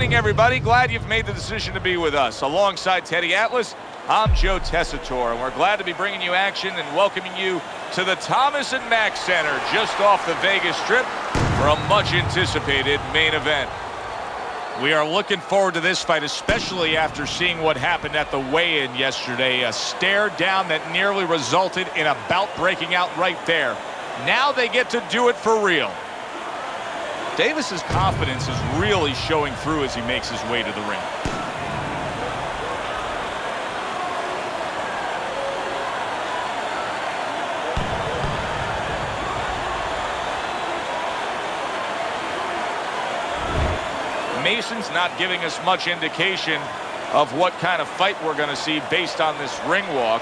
evening, everybody. Glad you've made the decision to be with us. Alongside Teddy Atlas, I'm Joe Tessitore, and we're glad to be bringing you action and welcoming you to the Thomas & Mack Center just off the Vegas Strip for a much-anticipated main event. We are looking forward to this fight, especially after seeing what happened at the weigh-in yesterday. A stare down that nearly resulted in a bout breaking out right there. Now they get to do it for real. Davis's confidence is really showing through as he makes his way to the ring. Mason's not giving us much indication of what kind of fight we're going to see based on this ring walk.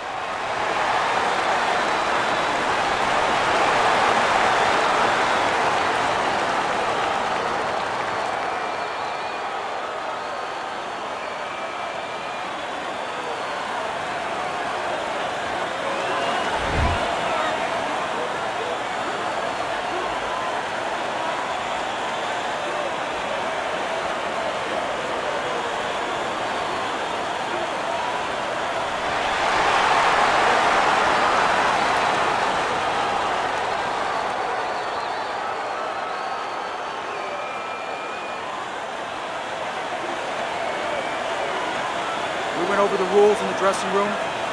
We went over the rules in the dressing room.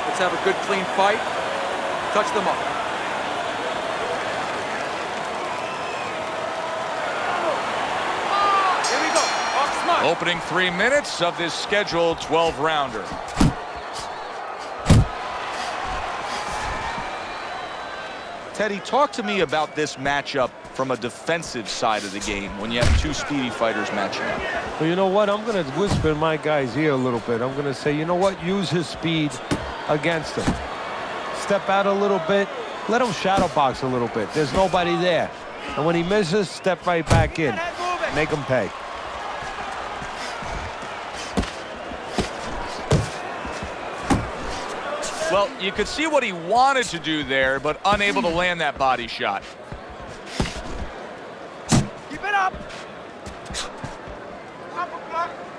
Let's have a good, clean fight. Touch them up. Here we go. Off smart. Opening 3 minutes of this scheduled 12-rounder. Teddy, talk to me about this matchup from a defensive side of the game when you have two speedy fighters matching up. Well, you know what? I'm going to whisper in my guy's ear a little bit. I'm going to say, you know what? Use his speed against him. Step out a little bit. Let him shadow box a little bit. There's nobody there. And when he misses, step right back in. Make him pay. Well, you could see what he wanted to do there, but unable to land that body shot. Keep it up.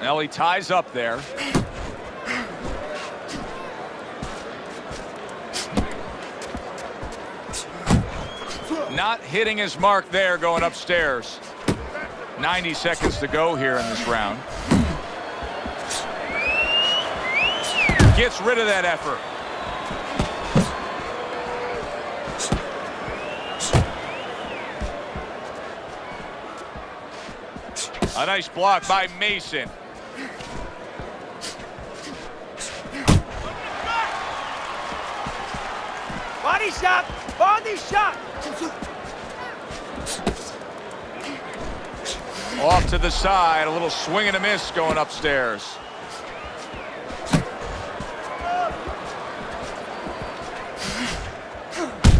Now he ties up there. Not hitting his mark there going upstairs. 90 seconds to go here in this round. Gets rid of that effort. A nice block by Mason. Body shot. Body shot. Off to the side. A little swing and a miss going upstairs.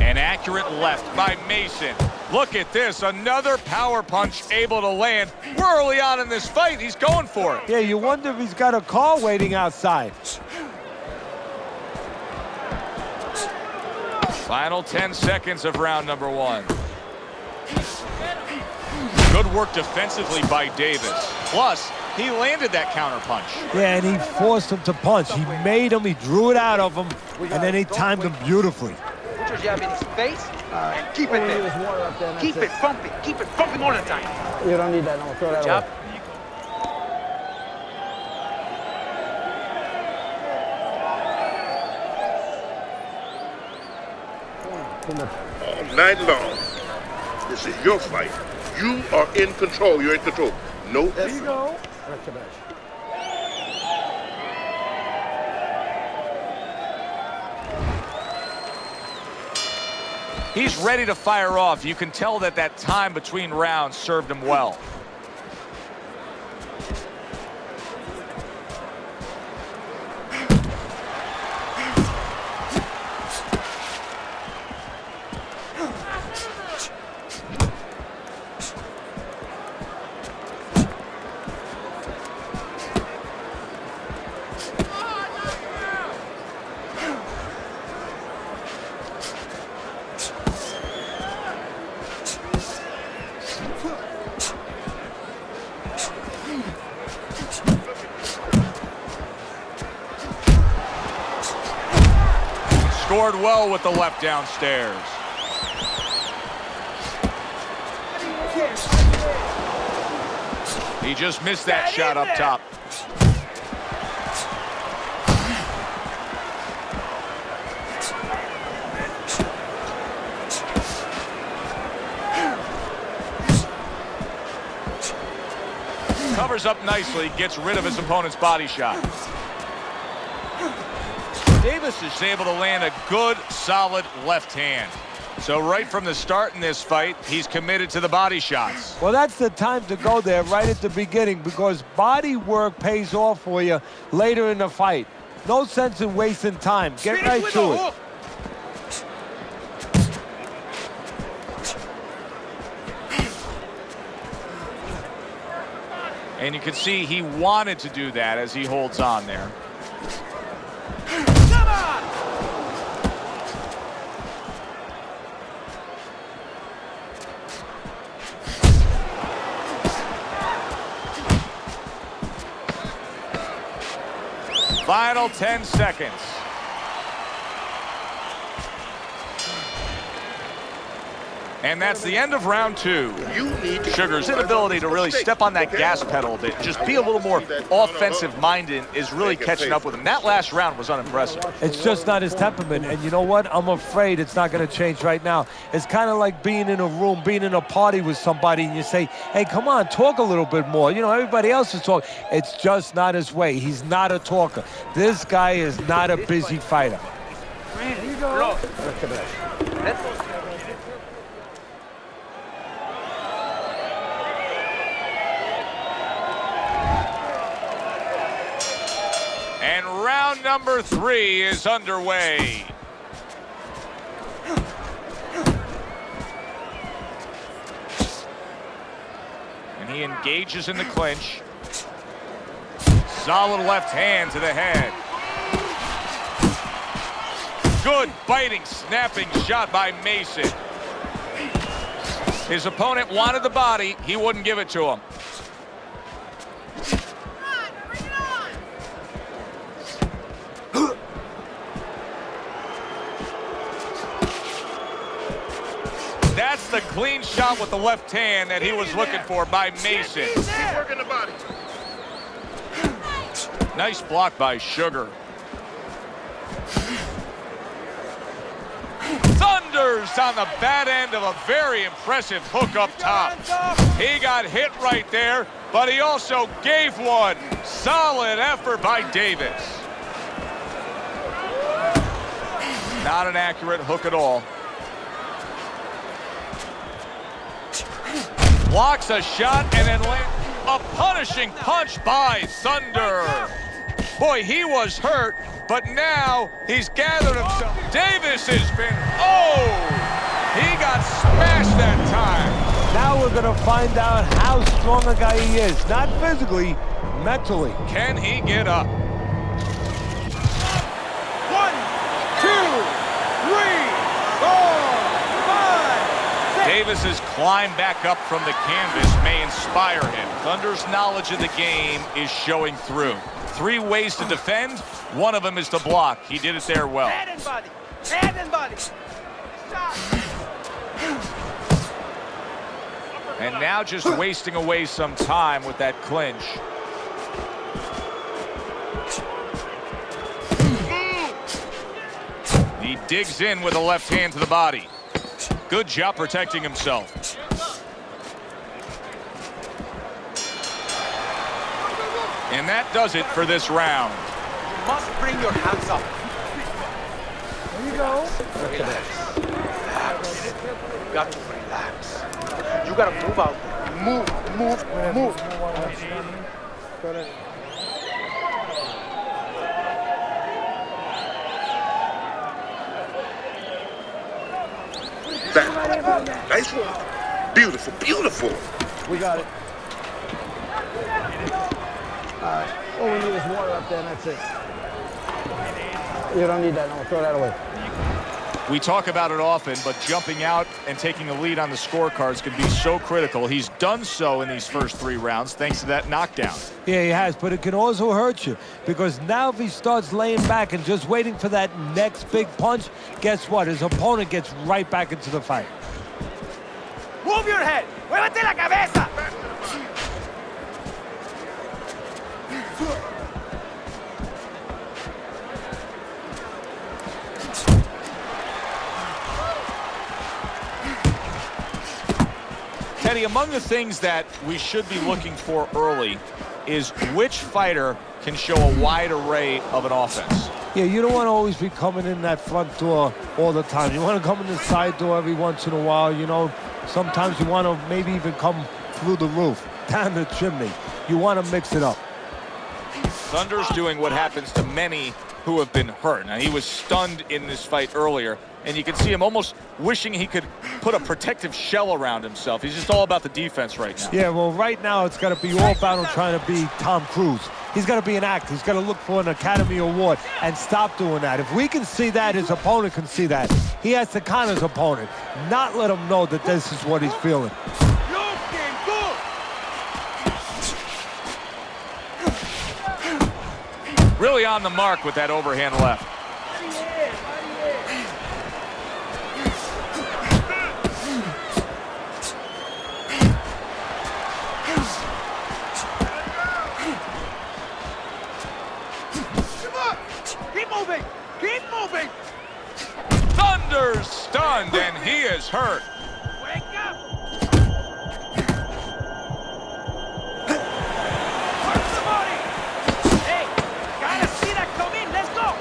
An accurate left by Mason. Look at this, another power punch able to land. We're early on in this fight. He's going for it. Yeah, you wonder if he's got a car waiting outside. Final 10 seconds of round number one. Good work defensively by Davis. Plus, he landed that counter punch. Yeah, and he forced him to punch. He made him, he drew it out of him, and then he timed him beautifully. Put your jab in his face and keep it there. Keep it pumping. Keep it pumping all the time. You don't need that. No, throw that Jab. away. All night long. This is your fight. You are in control. You're in control. No effort. There you go. He's ready to fire off. You can tell that that time between rounds served him well. scored well with the left downstairs. He just missed that shot up top. Covers up nicely, gets rid of his opponent's body shot. Davis is able to land a good, solid left hand. So right from the start in this fight, he's committed to the body shots. Well, that's the time to go there right at the beginning, because body work pays off for you later in the fight. No sense in wasting time. Get right to it. And you can see he wanted to do that as he holds on there. Final 10 seconds. And that's the end of round 2. Sugar's inability to really step on that gas pedal a bit, just be a little more offensive-minded, is really catching up with him. That last round was unimpressive. It's just not his temperament. And you know what? I'm afraid it's not going to change right now. It's kind of like being in a room, being in a party with somebody, and you say, hey, come on, talk a little bit more. You know, everybody else is talking. It's just not his way. He's not a talker. This guy is not a busy fighter. Here you go. And round number 3 is underway. And he engages in the clinch. Solid left hand to the head. Good biting, snapping shot by Mason. His opponent wanted the body. He wouldn't give it to him. That's the clean shot with the left hand that he was looking for by Mason. Keep working the body. Nice block by Sugar. Thunders on the bad end of a very impressive hook up top. He got hit right there, but he also gave one. Solid effort by Davis. Not an accurate hook at all. Blocks a shot and then lands a punishing punch by Thunder. Boy, he was hurt, but now he's gathered himself. Davis has been, he got smashed that time. Now we're going to find out how strong a guy he is. Not physically, mentally. Can he get up? 1, 2, 3, 4, 5, 6. Davis's climb back up from the canvas may inspire him. Thunder's knowledge of the game is showing through. 3 ways to defend. One of them is to block. He did it there well. Head and body. Head and body. Stop. And now just wasting away some time with that clinch. He digs in with a left hand to the body. Good job protecting himself. And that does it for this round. You must bring your hands up. There you go. Relax. Relax. You got to relax. You got to move out. Move. Back. Nice one. Beautiful, beautiful. We got it. All right. All we need is water up there, and that's it. You don't need that, no. Throw that away. We talk about it often, but jumping out and taking a lead on the scorecards can be so critical. He's done so in these first 3 rounds thanks to that knockdown. Yeah, he has, but it can also hurt you because now if he starts laying back and just waiting for that next big punch, guess what? His opponent gets right back into the fight. Move your head. Muévete la cabeza. Teddy, among the things that we should be looking for early is which fighter can show a wide array of an offense. Yeah, you don't want to always be coming in that front door all the time. You want to come in the side door every once in a while, you know. Sometimes you want to maybe even come through the roof, down the chimney. You want to mix it up. Thunder's doing what happens to many who have been hurt. Now, he was stunned in this fight earlier, and you can see him almost wishing he could put a protective shell around himself. He's just all about the defense right now. Yeah, well, right now it's got to be all about him trying to be Tom Cruise. He's got to be an actor. He's got to look for an Academy Award and stop doing that. If we can see that, his opponent can see that. He has to con his opponent, not let him know that this is what he's feeling. Really on the mark with that overhand left. Keep moving. Keep moving. Thunder's stunned, and he is hurt. Wake up. Work the body. Hey, gotta see that come in. Let's go.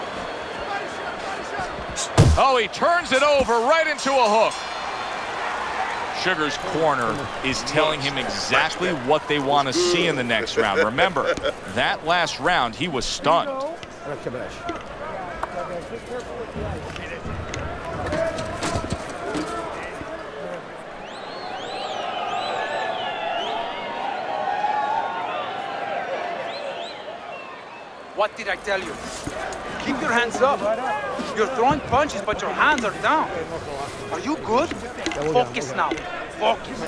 Oh, he turns it over right into a hook. Sugar's corner is telling him exactly what they want to see in the next round. Remember, that last round, he was stunned. What did I tell you? Keep your hands up. You're throwing punches, but your hands are down. Are you good? Focus now. Focus.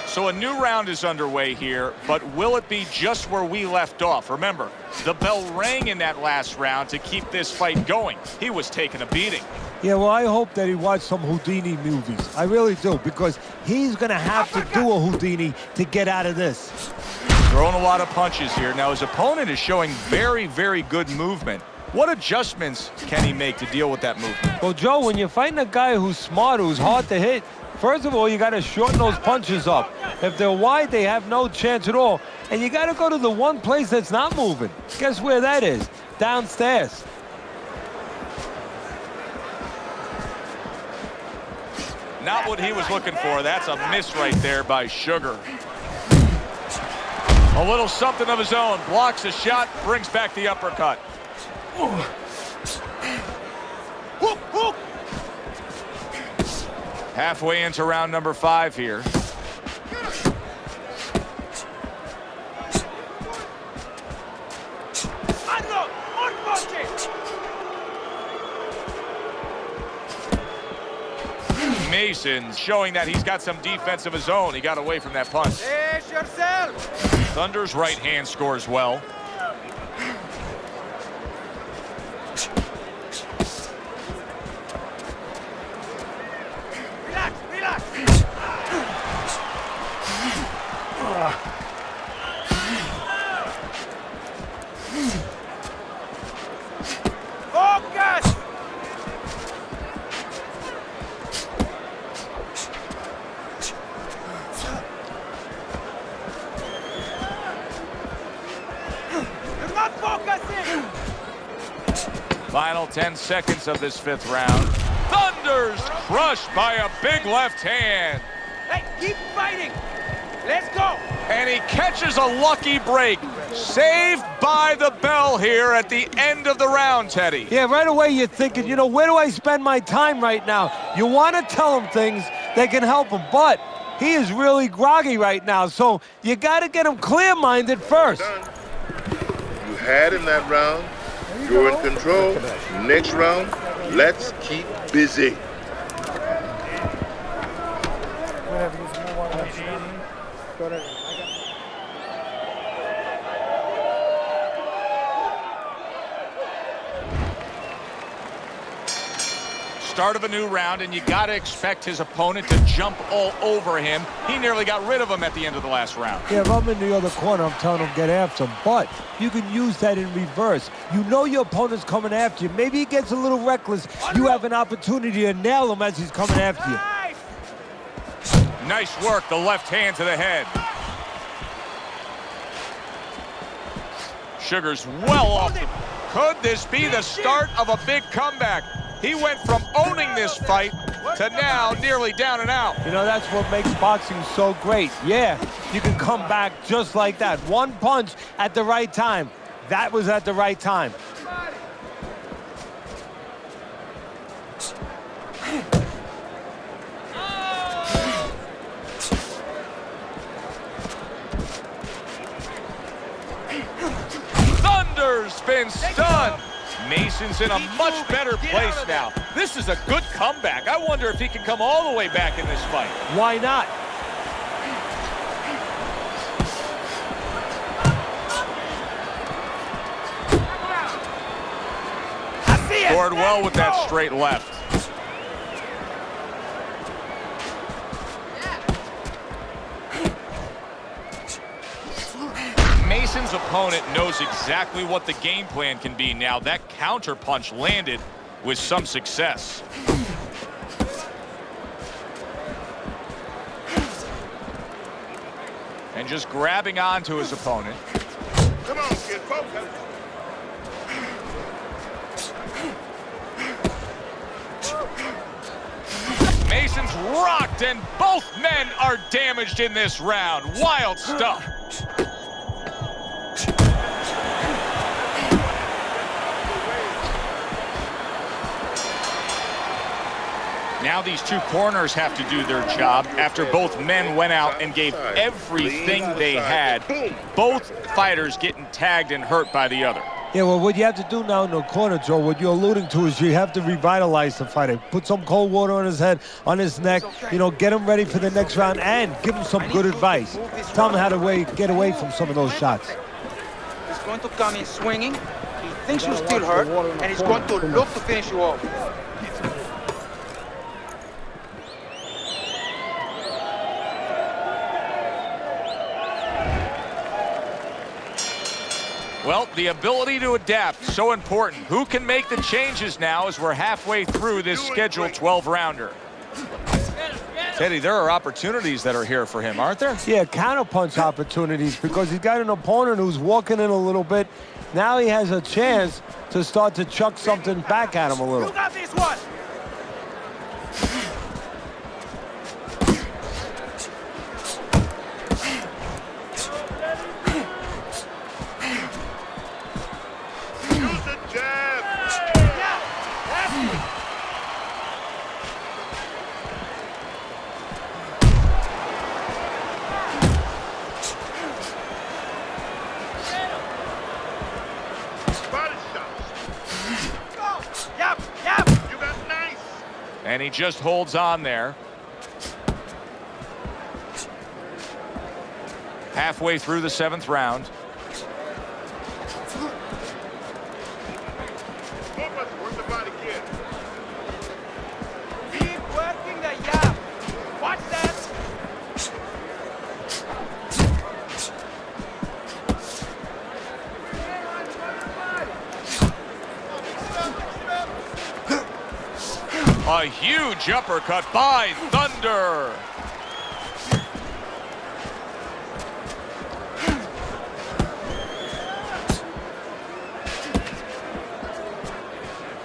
So a new round is underway here, but will it be just where we left off? Remember, the bell rang in that last round to keep this fight going. He was taking a beating. Yeah, well, I hope that he watched some Houdini movies. I really do, because he's going to have to do a Houdini to get out of this. Throwing a lot of punches here. Now, his opponent is showing very, very good movement. What adjustments can he make to deal with that movement? Well, Joe, when you're fighting a guy who's smart, who's hard to hit, first of all, you got to shorten those punches up. If they're wide, they have no chance at all. And you got to go to the one place that's not moving. Guess where that is? Downstairs. Not what he was looking for. That's a miss right there by Sugar. A little something of his own. Blocks a shot, brings back the uppercut. Hook, hook. Halfway into round number 5 here. Unlock. More punches. Mason showing that he's got some defense of his own. He got away from that punch. Brace yourself. Thunder's right hand scores well. Relax, relax. Focus. You're not focusing. Final 10 seconds of this 5th round. Thunder's crushed by a big left hand. Hey, keep fighting. Let's go. And he catches a lucky break. Saved by the bell here at the end of the round, Teddy. Yeah, right away you're thinking, you know, where do I spend my time right now? You want to tell him things that can help him, but He is really groggy right now, so you got to get him clear-minded first. Done. You had in that round. You're in control. Next round, let's keep busy. Start of a new round, and you got to expect his opponent to jump all over him. He nearly got rid of him at the end of the last round. Yeah, if I'm in the other corner, I'm telling him get after him. But you can use that in reverse. You know your opponent's coming after you. Maybe he gets a little reckless. You have an opportunity to nail him as he's coming after you. Nice work, the left hand to the head. Sugar's well off. Could this be the start of a big comeback? He went from owning this fight to now nearly down and out. You know, that's what makes boxing so great. Yeah, you can come back just like that. One punch at the right time. That was at the right time. Thunder's been stunned. Mason's in a much better place now. This is a good comeback. I wonder if he can come all the way back in this fight. Why not? Scored well with that straight left. Mason's opponent knows exactly what the game plan can be now. That counter punch landed with some success. And just grabbing onto his opponent. Come on, kid, focus. Mason's rocked, and both men are damaged in this round. Wild stuff. Now these two corners have to do their job after both men went out and gave everything they had. Both fighters getting tagged and hurt by the other. Yeah, well, what you have to do now in the corner, Joe, what you're alluding to is you have to revitalize the fighter. Put some cold water on his head, on his neck, you know, get him ready for the next round and give him some good advice. Tell him how to get away from some of those shots. He's going to come in swinging. He thinks you still hurt, and he's going to look to finish you off. Well, the ability to adapt, so important. Who can make the changes now as we're halfway through this scheduled 12-rounder? Teddy, there are opportunities that are here for him, aren't there? Yeah, counterpunch opportunities because he's got an opponent who's walking in a little bit. Now he has a chance to start to chuck something back at him a little. You got this one! And he just holds on there. Halfway through the 7th round. Keep working the jab. Watch that. A huge uppercut by Thunder.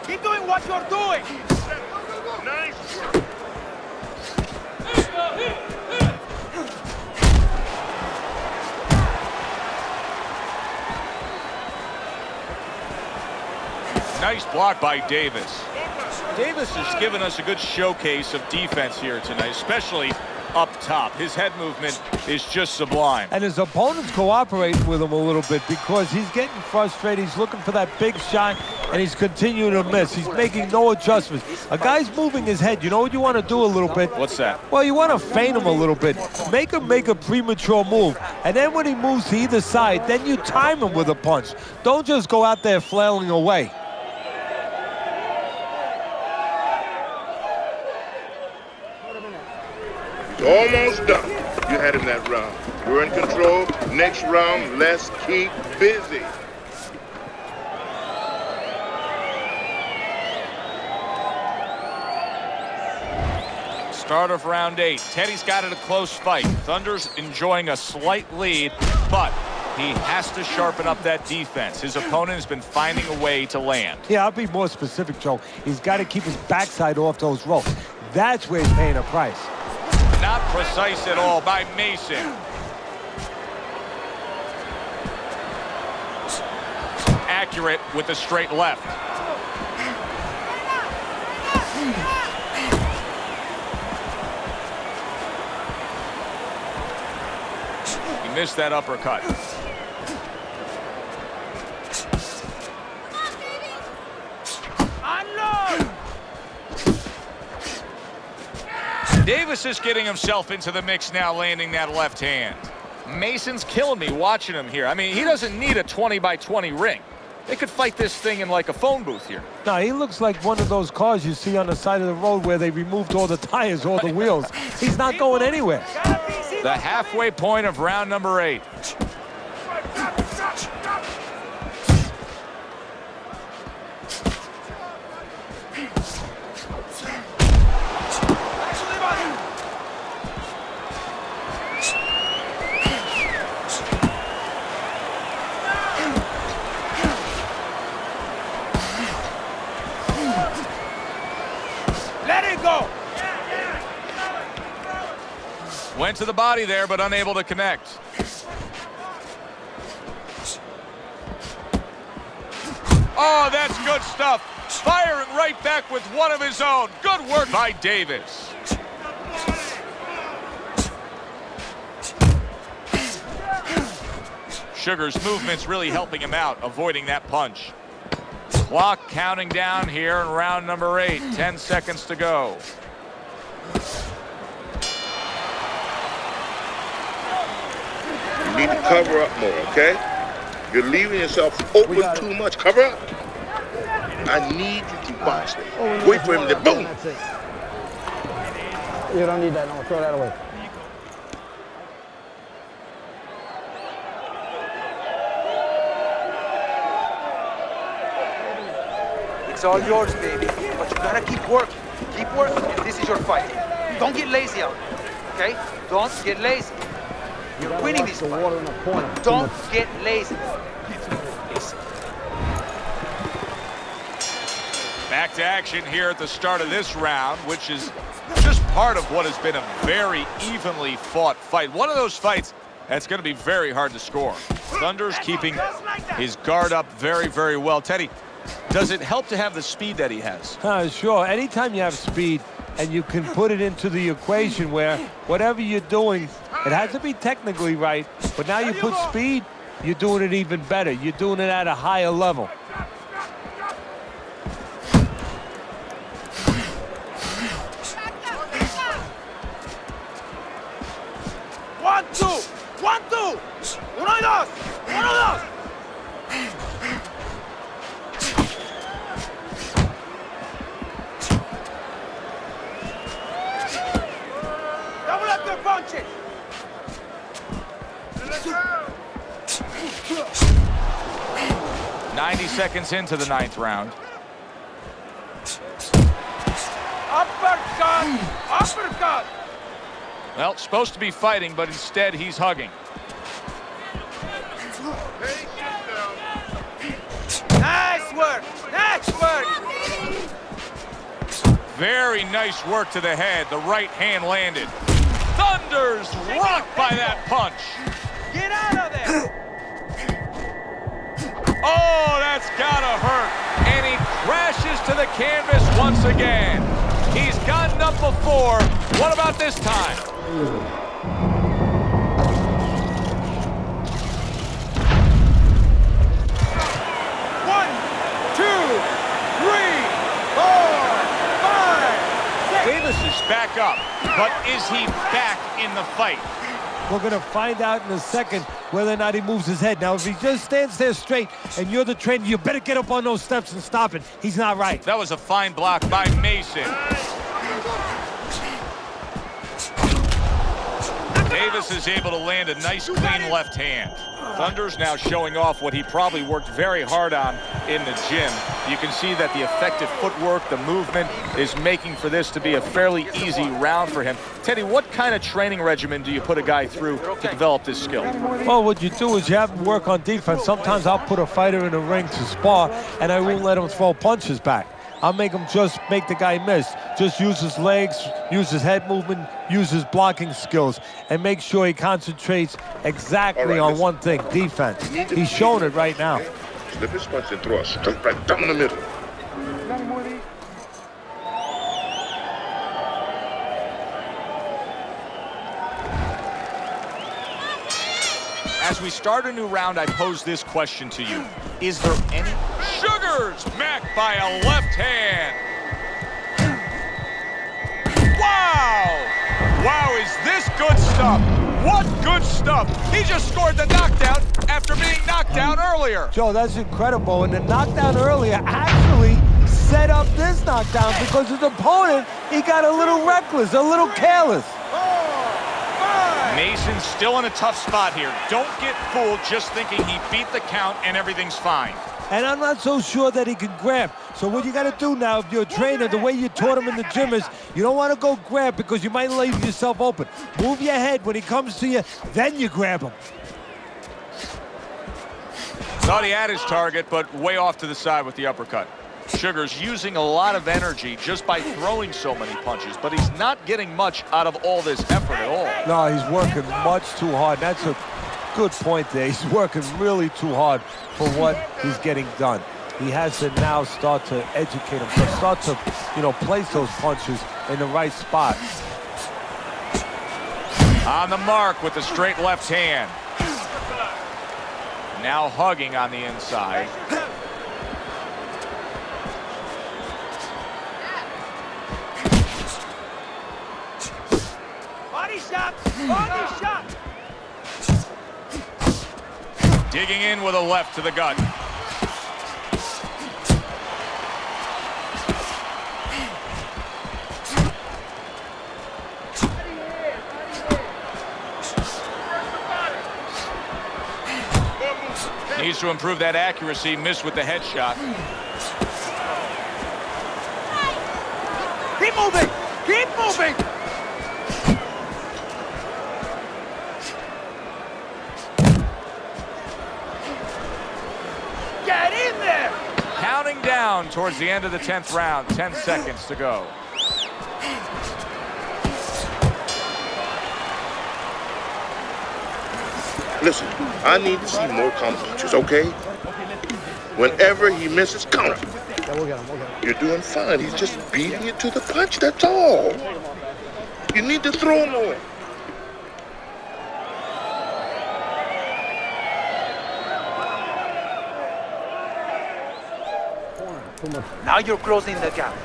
Keep doing what you're doing. Nice. Nice block by Davis. Davis has given us a good showcase of defense here tonight, especially up top. His head movement is just sublime. And his opponent's cooperating with him a little bit because he's getting frustrated. He's looking for that big shot, and he's continuing to miss. He's making no adjustments. A guy's moving his head. You know what you want to do a little bit? What's that? Well, you want to feint him a little bit. Make him make a premature move. And then when he moves to either side, then you time him with a punch. Don't just go out there flailing away. Almost done. You had him that round. You're in control. Next round, let's keep busy. Start of round 8. Teddy's got it a close fight. Thunder's enjoying a slight lead, but he has to sharpen up that defense. His opponent has been finding a way to land. Yeah, I'll be more specific, Joe. He's got to keep his backside off those ropes. That's where he's paying a price. Not precise at all by Mason. Accurate with the straight left. He missed that uppercut. Davis is getting himself into the mix now, landing that left hand. Mason's killing me watching him here. I mean, he doesn't need a 20-by-20 ring. They could fight this thing in like a phone booth here. No, he looks like one of those cars you see on the side of the road where they removed all the tires, all the wheels. He's not going anywhere. The halfway point of round number 8. Went to the body there, but unable to connect. Oh, that's good stuff. Firing right back with one of his own. Good work by Davis. Sugar's movement's really helping him out, avoiding that punch. Clock counting down here in round number 8. 10 seconds to go. You need to cover up more, okay? You're leaving yourself open too much. Cover up. I need you to box there. Wait for him to boom. That's it. You don't need that. No, throw that away. It's all yours, baby. But you gotta keep working. Keep working, and this is your fight. Don't get lazy out there, okay? Don't get lazy. You're winning this fight. Water in the corner. Don't get lazy. Back to action here at the start of this round, which is just part of what has been a very evenly fought fight. One of those fights that's going to be very hard to score. Thunder's keeping his guard up very, very well. Teddy, does it help to have the speed that he has? Sure. Anytime you have speed and you can put it into the equation where whatever you're doing, it has to be technically right, but now you put speed, you're doing it even better. You're doing it at a higher level. One, two. Uno y dos. Uno, dos. Double up their punches. 90 seconds into the 9th round. Uppercut. Uppercut. Well, supposed to be fighting, but instead he's hugging. Nice work. Nice work. Very nice work to the head. The right hand landed. Thunder's rocked by that punch. Get out of there. Oh, that's gotta hurt. And he crashes to the canvas once again. He's gotten up before. What about this time? One, two, three, four, five, six. Davis is back up, but is he back in the fight? We're going to find out in a second whether or not he moves his head. Now, if he just stands there straight and you're the trainer, you better get up on those steps and stop it. He's not right. That was a fine block by Mason. Davis is able to land a nice, clean left hand. Thunder's now showing off what he probably worked very hard on in the gym. You can see that the effective footwork, the movement, is making for this to be a fairly easy round for him. Teddy, what kind of training regimen do you put a guy through to develop this skill? Well, what you do is you have him work on defense. Sometimes I'll put a fighter in the ring to spar, and I won't let him throw punches back. I'll make him just make the guy miss. Just use his legs, use his head movement, use his blocking skills, and make sure he concentrates exactly on one thing, defense. He's showing it right now. Slip his punch and throw a straight right down the middle. As we start a new round, I pose this question to you. Is there any... Sugars macked by a left hand. Wow! Wow, is this good stuff? What good stuff! He just scored the knockdown after being knocked down earlier. Joe, that's incredible. And the knockdown earlier actually set up this knockdown because his opponent, he got a little reckless, a little careless. Mason's still in a tough spot here. Don't get fooled just thinking he beat the count and everything's fine. And I'm not so sure that he can grab. So what you got to do now, if you're a trainer, the way you taught him in the gym is you don't want to go grab because you might leave yourself open. Move your head when he comes to you, then you grab him. Thought he had his target, but way off to the side with the uppercut. Sugar's using a lot of energy just by throwing so many punches, but he's not getting much out of all this effort at all. No, he's working much too hard. That's a good point there. He's working really too hard for what he's getting done. He has to now start to educate himself, start to, place those punches in the right spot. On the mark with the straight left hand. Now hugging on the inside. Body shot! Body shot! Digging in with a left to the gut. Needs to improve that accuracy. Missed with the headshot. Keep moving! Keep moving! Get in there! Counting down towards the end of the 10th round. 10 seconds to go. Listen, I need to see more counter punches, okay? Whenever he misses, counter. Yeah, we'll get him. You're doing fine. He's just beating you to the punch, that's all. You need to throw more. Now you're closing the gap.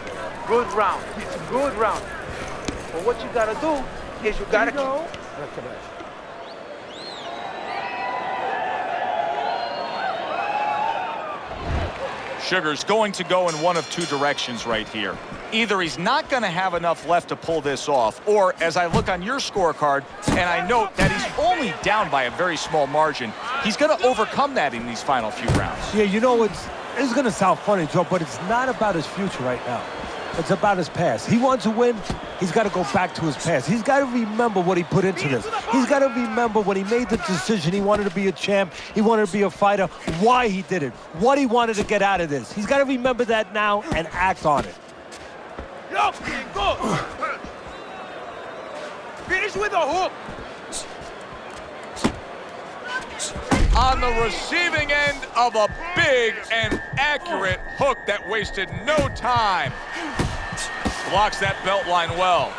Good round. Good round. But what you gotta do is you gotta keep... Sugar's going to go in one of two directions right here. Either he's not going to have enough left to pull this off, or as I look on your scorecard, and I note that he's only down by a very small margin, he's going to overcome that in these final few rounds. Yeah, it's going to sound funny, Joe, but it's not about his future right now. It's about his past. He wants to win. He's got to go back to his past. He's got to remember what he put into this. He's got to remember when he made the decision he wanted to be a champ, he wanted to be a fighter, why he did it, what he wanted to get out of this. He's got to remember that now and act on it. Look, go! Finish with a hook! On the receiving end of a big and accurate hook that wasted no time. Blocks that belt line well.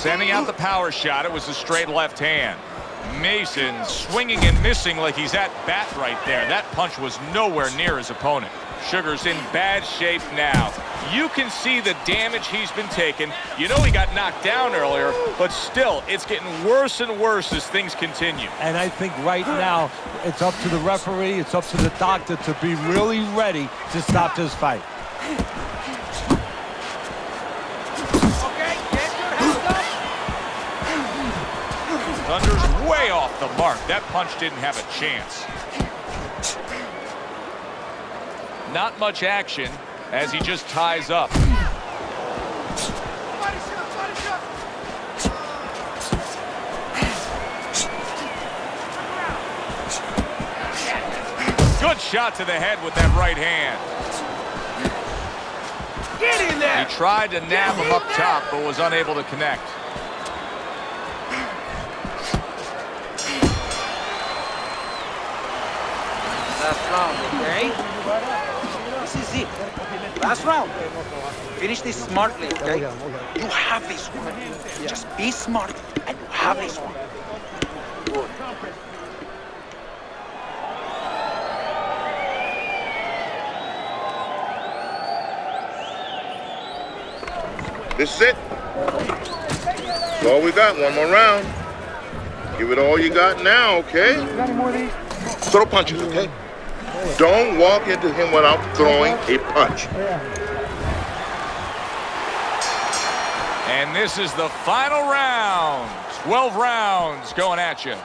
Sending out the power shot. It was a straight left hand. Mason swinging and missing like he's at bat right there. That punch was nowhere near his opponent. Sugar's in bad shape now. You can see the damage he's been taking. You know he got knocked down earlier, but still, it's getting worse and worse as things continue. And I think right now, it's up to the referee, it's up to the doctor to be really ready to stop this fight. Okay, get your hands up. Thunder's way off the mark. That punch didn't have a chance. Not much action as he just ties up. Good shot to the head with that right hand. Get in there. He tried to nab him up top, but was unable to connect. Last round, okay? This is it. Last round. Finish this smartly, okay? You have this one. Just be smart, and you have this one. Good. This is it. That's all we got. One more round. Give it all you got now, okay? Got any more of these? Throw punches, okay? Don't walk into him without throwing a punch. And this is the final round. 12 rounds going at you.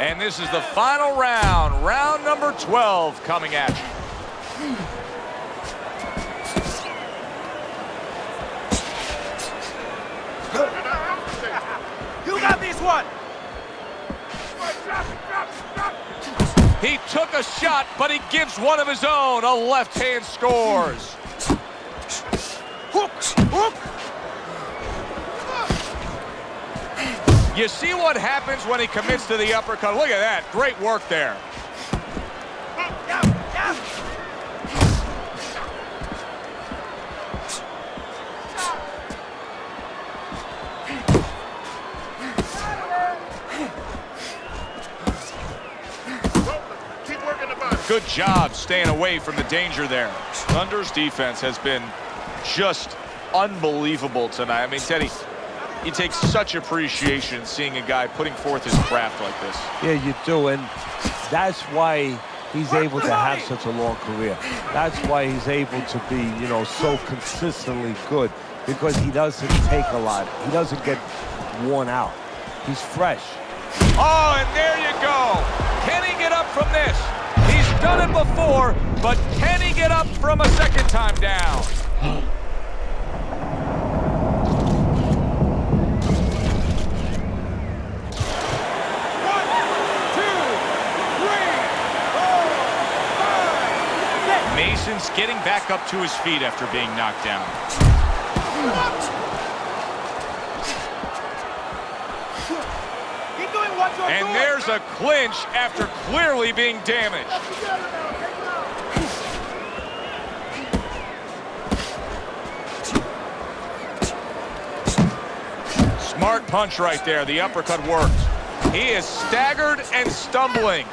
And this is the final round. Round number 12 coming at you. You got this one. He took a shot, but he gives one of his own. A left hand scores. Hook, hook. You see what happens when he commits to the uppercut. Look at that. Great work there. Good job staying away from the danger there. Thunder's defense has been just unbelievable tonight. I mean, Teddy, you take such appreciation seeing a guy putting forth his craft like this. Yeah, you do, and that's why he's able to have such a long career. That's why he's able to be, you know, so consistently good, because he doesn't take a lot. He doesn't get worn out. He's fresh. Oh, and there you go. Can he get up from this? He's done it before, but can he get up from a second time down? Mason's getting back up to his feet after being knocked down. Keep doing what you're doing. And there's a clinch after clearly being damaged. Smart punch right there. The uppercut worked. He is staggered and stumbling.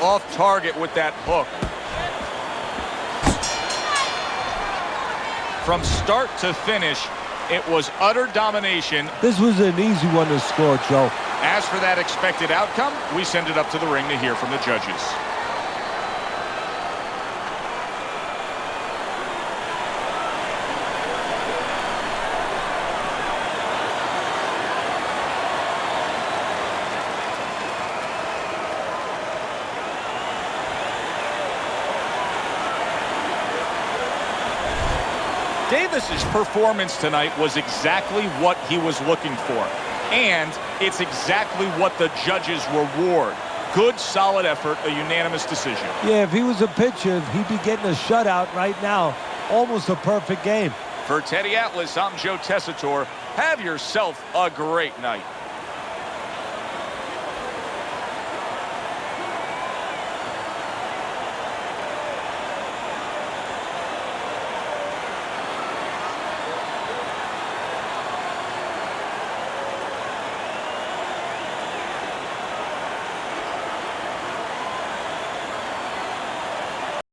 Off target with that hook. From start to finish, it was utter domination. This was an easy one to score, Joe. As for that expected outcome, we send it up to the ring to hear from the judges. Davis's performance tonight was exactly what he was looking for. And it's exactly what the judges reward. Good, solid effort, a unanimous decision. Yeah, if he was a pitcher, he'd be getting a shutout right now. Almost a perfect game. For Teddy Atlas, I'm Joe Tessitore. Have yourself a great night.